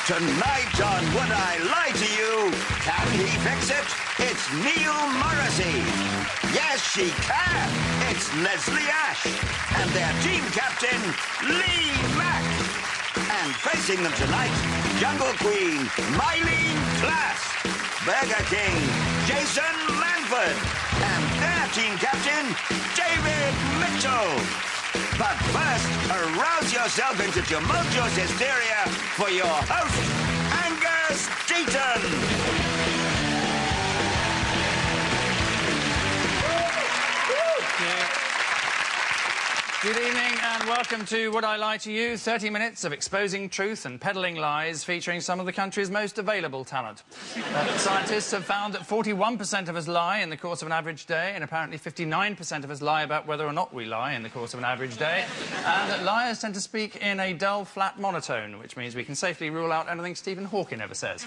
Tonight on Would I Lie to You? Can he fix it? It's Neil Morrissey. Yes, she can. It's Leslie Ash. And their team captain, Mack. And facing them tonight, Jungle Queen, Myleene Klass. Burger King, Jason Manford. And their team captain, David Mitchell. But first, arouse yourself into tumultuous hysteria for your host, Angus Deayton. Good evening and welcome to Would I Lie to You? 30 minutes of exposing truth and peddling lies featuring some of the country's most available talent. Scientists have found that 41% of us lie in the course of an average day, and apparently 59% of us lie about whether or not we lie in the course of an average day, and that liars tend to speak in a dull, flat monotone, which means we can safely rule out anything Stephen Hawking ever says.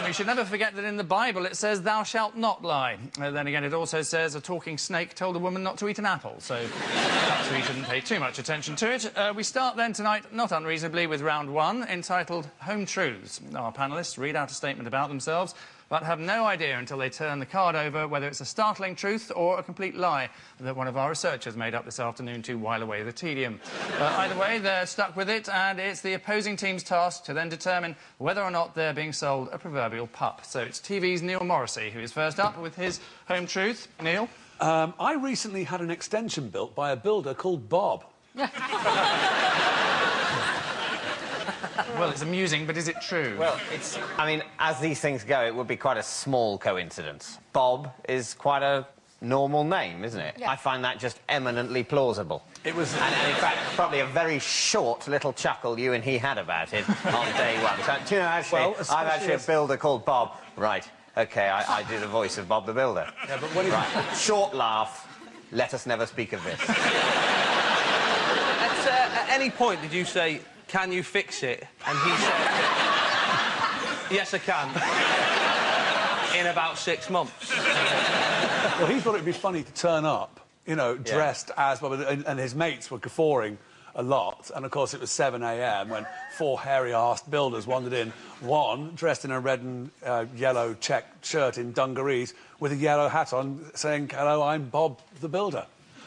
We should never forget that in the Bible it says, "Thou shalt not lie." Then again, it also says a talking snake told a woman not to eat an apple, so perhaps we shouldn't pay too much attention to it. We start then tonight, not unreasonably, with round one, entitled Home Truths. Our panellists read out a statement about themselves, but have no idea until they turn the card over whether it's a startling truth or a complete lie that one of our researchers made up this afternoon to while away the tedium. Either way, they're stuck with it, and it's the opposing team's task to then determine whether or not they're being sold a proverbial pup. So it's TV's Neil Morrissey who is first up with his home truth. Neil? I recently had an extension built by a builder called Bob. Well, it's amusing, but is it true? Well, I mean, as these things go, it would be quite a small coincidence. Bob is quite a normal name, isn't it? Yeah. I find that just eminently plausible. It was... And in fact, probably a very short little chuckle you and he had about it on day one. So, do you know, actually, Well, I'm actually a builder called Bob. Right, OK, I do the voice of Bob the Builder. Yeah, but what Right, short laugh, let us never speak of this. At any point did you say, "Can you fix it?" And he said, "Yes, I can." In about 6 months. Well, he thought it'd be funny to turn up, you know, dressed as Bob, and his mates were guffawing a lot. And, of course, it was 7 a.m. when 4 hairy-arsed builders wandered in. One dressed in a red and yellow checked shirt in dungarees with a yellow hat on, saying, "Hello, I'm Bob the Builder."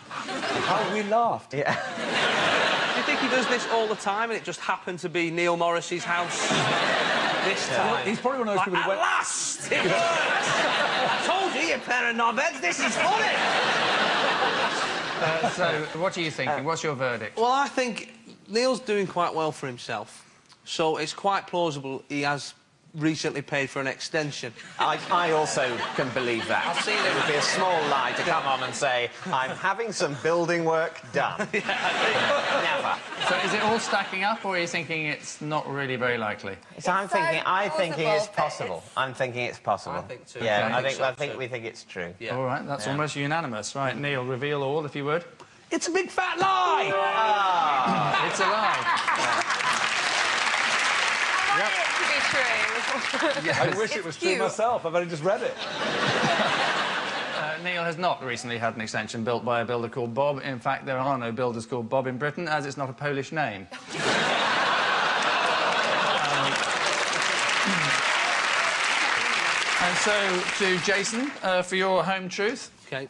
How we laughed. Yeah. Do you think he does this all the time and it just happened to be Neil Morrissey's house this time? He's probably one of those people who At went... last! It works! I told you, you pair of knobheads, this is funny! So, what are you thinking? What's your verdict? Well, I think Neil's doing quite well for himself, so it's quite plausible he has recently paid for an extension. I also can believe that. I've seen it. It would be a small lie to come on and say, "I'm having some building work done." Never. So is it all stacking up, or are you thinking it's not really very likely? So I'm thinking it's plausible, possible. I'm thinking it's possible. I think too. Yeah, I think so we think it's true. Yeah. All right, that's almost unanimous. Right, Neil, reveal all, if you would. It's a big fat lie! It's a lie. Yep. To be true. Yes. I wish it was true myself. I've only just read it. Neil has not recently had an extension built by a builder called Bob. In fact, there are no builders called Bob in Britain, as it's not a Polish name. And so, to Jason, for your home truth. OK.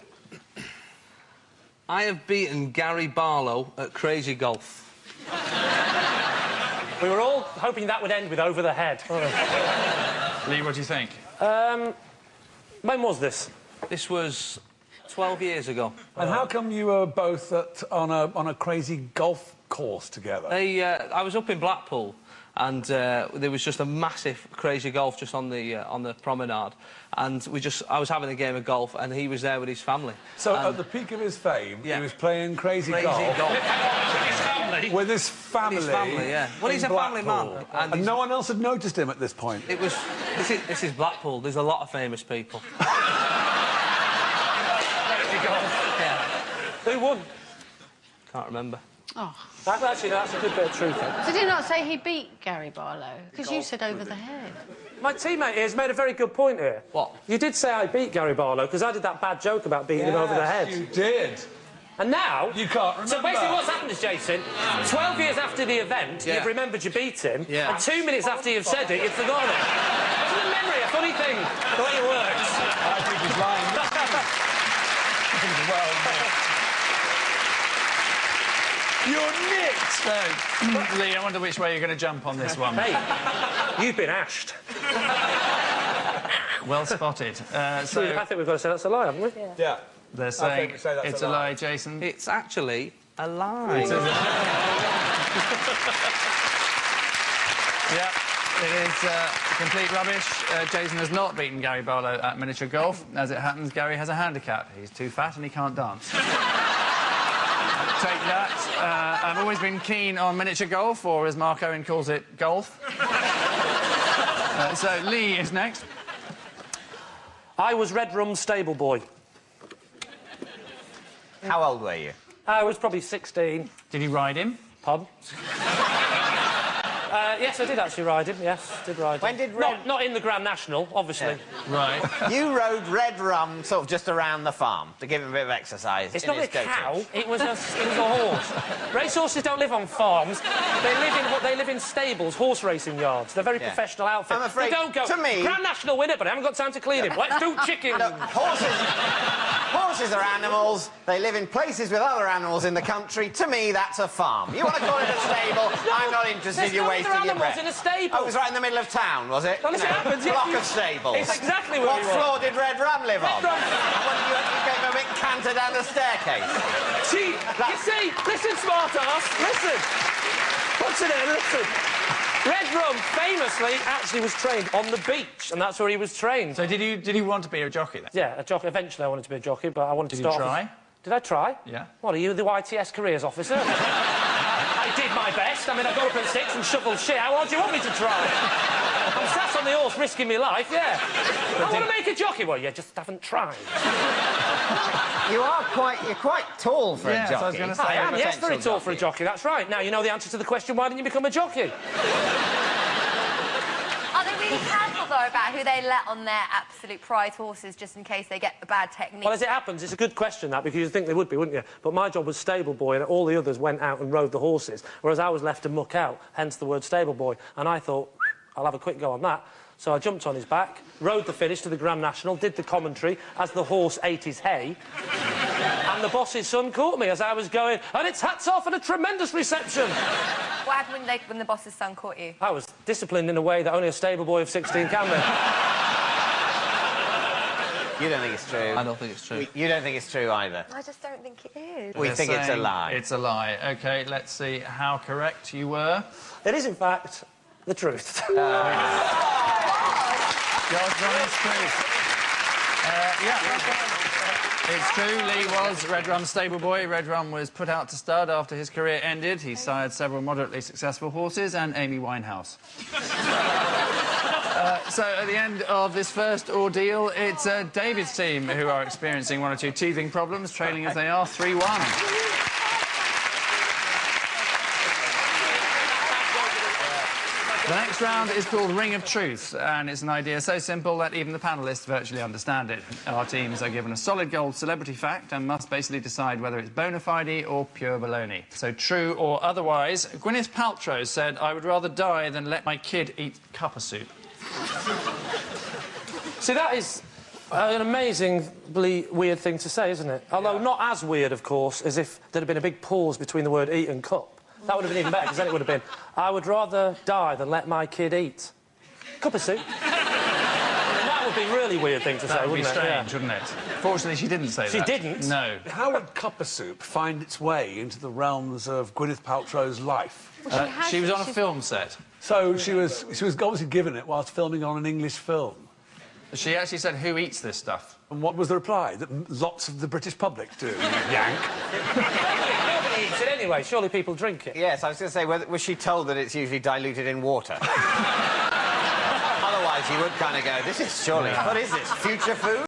I have beaten Gary Barlow at Crazy Golf. We were all hoping that would end with over the head. Lee, what do you think? When was this? This was 12 years ago. And how come you were both on a crazy golf course together? I was up in Blackpool, and there was just a massive Crazy Golf just on the promenade, and I was having a game of golf, and he was there with his family. So at the peak of his fame, Yeah. he was playing crazy golf. With his family. With his family, yeah. Well, he's a family man. And no one else had noticed him at this point. It was... This is Blackpool. There's a lot of famous people. Yeah. Who won? Can't remember. Oh. Actually, that's a good bit of truth. Did he not say he beat Gary Barlow? Because you said over the head. My teammate here has made a very good point here. What? You did say I beat Gary Barlow, because I did that bad joke about beating him over the head. You did. And now... You can't remember. So basically what's happened is, Jason, 12 years after the event, you've remembered you beat him, and 2 minutes after you've said it, you've forgotten it. Isn't the memory a funny thing, the way it works? I think he's lying. Well, you're nicked! So, Lee, I wonder which way you're going to jump on this one. Hey, you've been ashed. Well spotted. I think we've got to say that's a lie, haven't we? Yeah. They're saying we say that's it's a a lie. lie, Jason. It's actually a lie. Yeah, it is complete rubbish. Jason has not beaten Gary Barlow at miniature golf. As it happens, Gary has a handicap. He's too fat and he can't dance. Take that. I've always been keen on miniature golf, or as Mark Owen calls it, golf. So Lee is next. I was Red Rum's stable boy. How old were you? I was probably 16. Did you ride him? Pardon? Yes, I did actually ride him. Yes, did ride him. When did Not in the Grand National, obviously. Right. You rode Red Rum sort of just around the farm to give him a bit of exercise. It's in not his a dotage. cow. It was a horse. Racehorses don't live on farms. They live in stables, horse racing yards. They're very professional outfits. I'm afraid, they don't go. to me- Grand National winner, but I haven't got time to clean him. Let's do chicken. Look, horses are animals. They live in places with other animals in the country. To me, that's a farm. You want to call it a stable? I'm not interested. There's You're no wasting other your animals breath. in a stable. Oh, it was right in the middle of town, was it? Well, listen, it happens, yeah. Block of stables. It's exactly where What we were. floor did Red Rum live on? Rum. You gave him a bit canter down the staircase. See, you see, listen, smart ass, listen. What's in it? Listen. Red Rum famously actually was trained on the beach, and that's where he was trained. So did you want to be a jockey then? Yeah, a jockey. Eventually, I wanted to be a jockey, but I wanted to Did start. you try? Did I try? Yeah. What are you, the YTS careers officer? I did my best. I mean, I got up at 6 and shuffled shit. How hard do you want me to try? I'm sat on the horse risking my life, yeah. I want to make a jockey. Well, you just haven't tried. You're quite tall for a Yes, jockey. I was gonna say. I am, yes, very Potential tall for a jockey, that's right. Now, you know the answer to the question, why didn't you become a jockey? Are they really careful, though, about who they let on their absolute prize horses just in case they get a bad technique? Well, as it happens, it's a good question, that, because you'd think they would be, wouldn't you? But my job was stable boy, and all the others went out and rode the horses, whereas I was left to muck out, hence the word stable boy. And I thought, I'll have a quick go on that. So I jumped on his back, rode the finish to the Grand National, did the commentary as the horse ate his hay, and the boss's son caught me as I was going, and it's hats off and a tremendous reception. What happened when the boss's son caught you? I was disciplined in a way that only a stable boy of 16 can be. You don't think it's true? I don't think it's true. You don't think it's true either? I just don't think it is. We They're think it's a saying lie. It's a lie. OK, let's see how correct you were. It is, in fact, the truth. God's honest truth. Yeah. It's true, Lee was Red Rum's stable boy. Red Rum was put out to stud after his career ended. He sired several moderately successful horses and Amy Winehouse. So at the end of this first ordeal, it's David's team who are experiencing one or two teething problems, trailing as they are 3-1. The next round is called Ring of Truth, and it's an idea so simple that even the panellists virtually understand it. Our teams are given a solid gold celebrity fact and must basically decide whether it's bona fide or pure baloney. So true or otherwise, Gwyneth Paltrow said, "I would rather die than let my kid eat cuppa soup." See, that is an amazingly weird thing to say, isn't it? Although not as weird, of course, as if there had been a big pause between the word eat and cup. That would have been even better, because then it would have been, I would rather die than let my kid eat cup of soup. That would be a really weird thing to say, That would be wouldn't it? strange, wouldn't it? Fortunately, she didn't say She that. didn't? No. How would cuppa soup find its way into the realms of Gwyneth Paltrow's life? She was on a film set. So she was obviously given it whilst filming on an English film. She actually said, "Who eats this stuff?" And what was the reply? That lots of the British public do, yank. Nobody eats it anyway. Surely people drink it. Yes, I was going to say, was she told that it's usually diluted in water? Otherwise, you would kind of go, this is surely... What is this, future food?